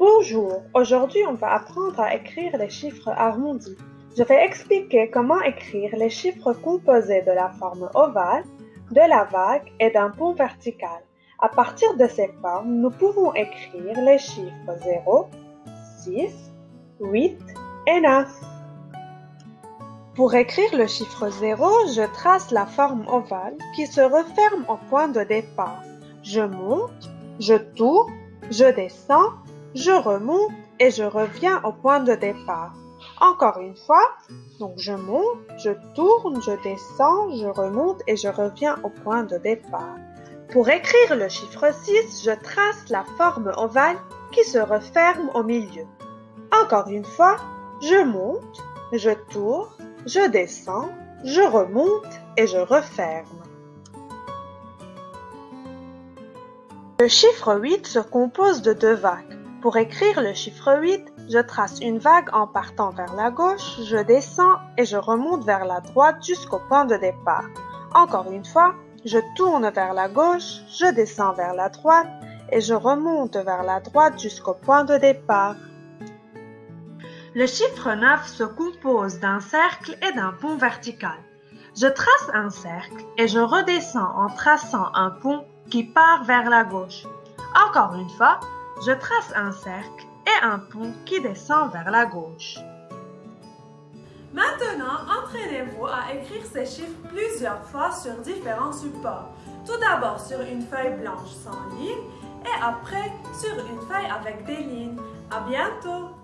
Bonjour, aujourd'hui on va apprendre à écrire les chiffres arrondis. Je vais expliquer comment écrire les chiffres composés de la forme ovale, de la vague et d'un pont vertical. À partir de ces formes, nous pouvons écrire les chiffres 0, 6, 8 et 9. Pour écrire le chiffre 0, je trace la forme ovale qui se referme au point de départ. Je monte, je tourne, je descends, je remonte et je reviens au point de départ. Encore une fois, donc je monte, je tourne, je descends, je remonte et je reviens au point de départ. Pour écrire le chiffre 6, je trace la forme ovale qui se referme au milieu. Encore une fois, je monte, je tourne, je descends, je remonte et je referme. Le chiffre 8 se compose de deux vagues. Pour écrire le chiffre 8, je trace une vague en partant vers la gauche, je descends et je remonte vers la droite jusqu'au point de départ. Encore une fois, je tourne vers la gauche, je descends vers la droite et je remonte vers la droite jusqu'au point de départ. Le chiffre 9 se compose d'un cercle et d'un pont vertical. Je trace un cercle et je redescends en traçant un pont qui part vers la gauche. Encore une fois, je trace un cercle et un pont qui descend vers la gauche. Maintenant, entraînez-vous à écrire ces chiffres plusieurs fois sur différents supports. Tout d'abord sur une feuille blanche sans ligne et après sur une feuille avec des lignes. À bientôt!